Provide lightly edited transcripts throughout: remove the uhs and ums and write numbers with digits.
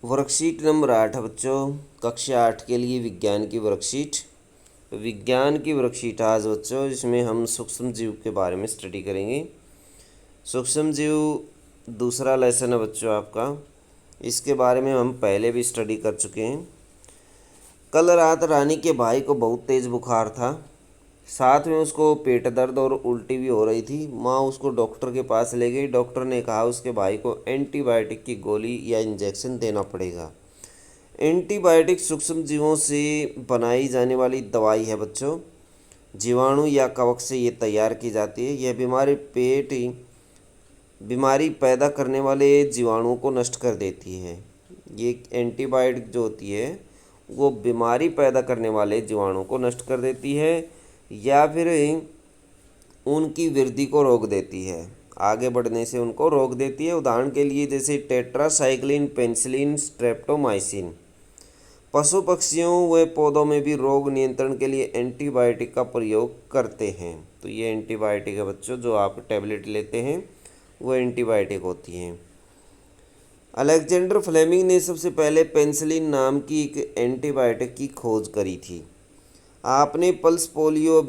Worksheet number 8 है बच्चों, कक्षा 8 के लिए विज्ञान की वर्कशीट। विज्ञान की वर्कशीट आज बच्चों, जिसमें हम सूक्ष्म जीव के बारे में स्टडी करेंगे। सूक्ष्म जीव दूसरा लेसन है बच्चों आपका। इसके बारे में हम पहले भी स्टडी कर चुके हैं। कल रात रानी के भाई को बहुत तेज़ बुखार था, साथ में उसको पेट दर्द और उल्टी भी हो रही थी। माँ उसको डॉक्टर के पास ले गई। डॉक्टर ने कहा उसके भाई को एंटीबायोटिक की गोली या इंजेक्शन देना पड़ेगा। एंटीबायोटिक सूक्ष्म जीवों से बनाई जाने वाली दवाई है बच्चों। जीवाणु या कवक से ये तैयार की जाती है। यह बीमारी पैदा करने वाले जीवाणुओं को नष्ट कर देती है। ये एंटीबायोटिक जो होती है वो बीमारी पैदा करने वाले जीवाणुओं को नष्ट कर देती है या फिर उनकी वृद्धि को रोक देती है, आगे बढ़ने से उनको रोक देती है। उदाहरण के लिए जैसे टेट्रासाइक्लिन, पेनिसिलिन, स्ट्रेप्टोमाइसिन। पशु पक्षियों व पौधों में भी रोग नियंत्रण के लिए एंटीबायोटिक का प्रयोग करते हैं। तो ये एंटीबायोटिक है बच्चों, जो आप टैबलेट लेते हैं वो एंटीबायोटिक होती हैं। अलेक्जेंडर फ्लेमिंग ने सबसे पहले पेनिसिलिन नाम की एक एंटीबायोटिक की खोज करी थी। आपने पल्स पोलियो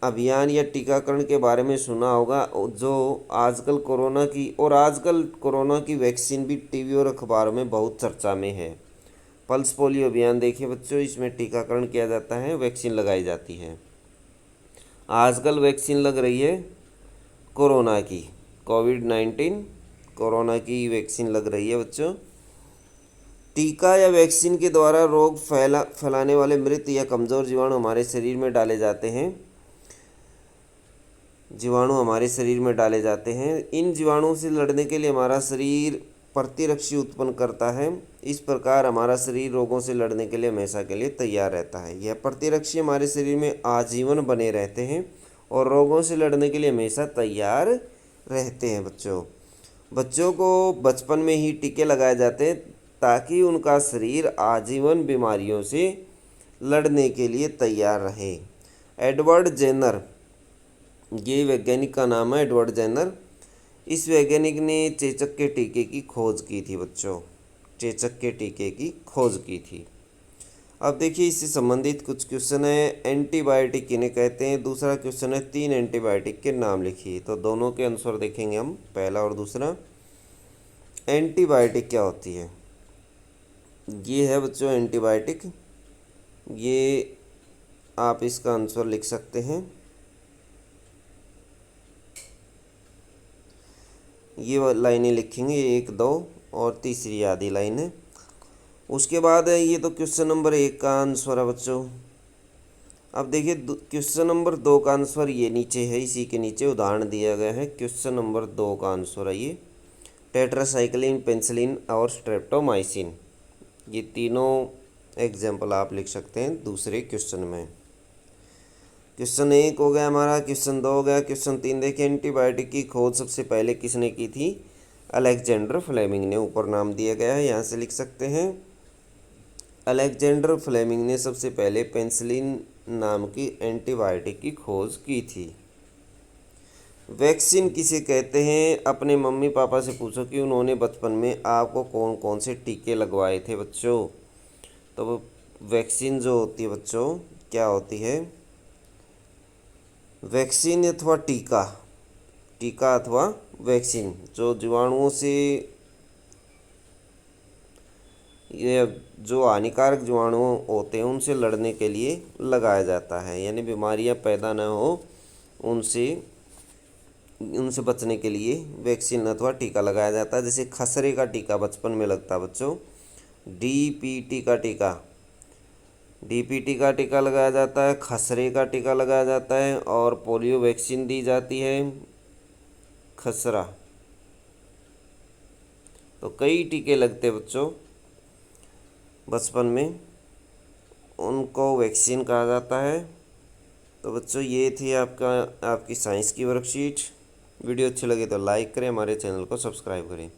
अभियान या टीकाकरण के बारे में सुना होगा, जो आजकल कोरोना की वैक्सीन भी टीवी और अखबारों में बहुत चर्चा में है। पल्स पोलियो अभियान देखिए बच्चों, इसमें टीकाकरण किया जाता है, वैक्सीन लगाई जाती है। आजकल वैक्सीन लग रही है कोरोना की, कोविड-19 कोरोना की वैक्सीन लग रही है बच्चों। टीका या वैक्सीन के द्वारा रोग फैलाने वाले मृत या कमज़ोर जीवाणु हमारे शरीर में डाले जाते हैं। इन जीवाणुओं से लड़ने के लिए हमारा शरीर प्रतिरक्षी उत्पन्न करता है। इस प्रकार हमारा शरीर रोगों से लड़ने के लिए हमेशा के लिए तैयार रहता है। यह प्रतिरक्षी हमारे शरीर में आजीवन बने रहते हैं और रोगों से लड़ने के लिए हमेशा तैयार रहते हैं बच्चों को बचपन में ही टीके लगाए जाते हैं ताकि उनका शरीर आजीवन बीमारियों से लड़ने के लिए तैयार रहे। एडवर्ड जेनर, ये वैज्ञानिक का नाम है एडवर्ड जेनर। इस वैज्ञानिक ने चेचक के टीके की खोज की थी बच्चों, चेचक के टीके की खोज की थी। अब देखिए इससे संबंधित कुछ क्वेश्चन है। एंटीबायोटिक किन्हें कहते हैं? दूसरा क्वेश्चन है 3 एंटीबायोटिक के नाम लिखिए। तो दोनों के आंसर देखेंगे हम, पहला और दूसरा। एंटीबायोटिक क्या होती है? ये है बच्चों एंटीबायोटिक। ये आप इसका आंसर लिख सकते हैं। ये लाइनें लिखेंगे 1, 2 और तीसरी आधी लाइन है। उसके बाद है, ये तो क्वेश्चन नंबर 1 का आंसर है बच्चों। अब देखिए क्वेश्चन नंबर 2 का आंसर ये नीचे है, इसी के नीचे उदाहरण दिया गया है। क्वेश्चन नंबर 2 का आंसर है ये टेट्रासाइक्लिन, पेनिसिलिन और स्ट्रेप्टोमाइसिन। ये तीनों एग्जाम्पल आप लिख सकते हैं दूसरे क्वेश्चन में। क्वेश्चन 1 हो गया हमारा, क्वेश्चन 2 हो गया। क्वेश्चन 3 देखिए, एंटीबायोटिक की खोज सबसे पहले किसने की थी? अलेक्जेंडर फ्लेमिंग ने। ऊपर नाम दिया गया है, यहाँ से लिख सकते हैं। अलेक्जेंडर फ्लेमिंग ने सबसे पहले पेनिसिलिन नाम की एंटीबायोटिक की खोज की थी। वैक्सीन किसे कहते हैं? अपने मम्मी पापा से पूछो कि उन्होंने बचपन में आपको कौन कौन से टीके लगवाए थे बच्चों। तो वैक्सीन जो होती है बच्चों, क्या होती है? वैक्सीन अथवा टीका अथवा वैक्सीन जो जीवाणुओं से, ये जो हानिकारक जीवाणु होते हैं उनसे लड़ने के लिए लगाया जाता है, यानी बीमारियां पैदा न हो उनसे बचने के लिए वैक्सीन अथवा टीका लगाया जाता है। जैसे खसरे का टीका बचपन में लगता है बच्चों, डीपीटी का टीका लगाया जाता है, खसरे का टीका लगाया जाता है और पोलियो वैक्सीन दी जाती है, खसरा। तो कई टीके लगते बच्चों बचपन में, उनको वैक्सीन कहा जाता है। तो बच्चों ये थी आपकी साइंस की वर्कशीट। वीडियो अच्छी लगे तो लाइक करें, हमारे चैनल को सब्सक्राइब करें।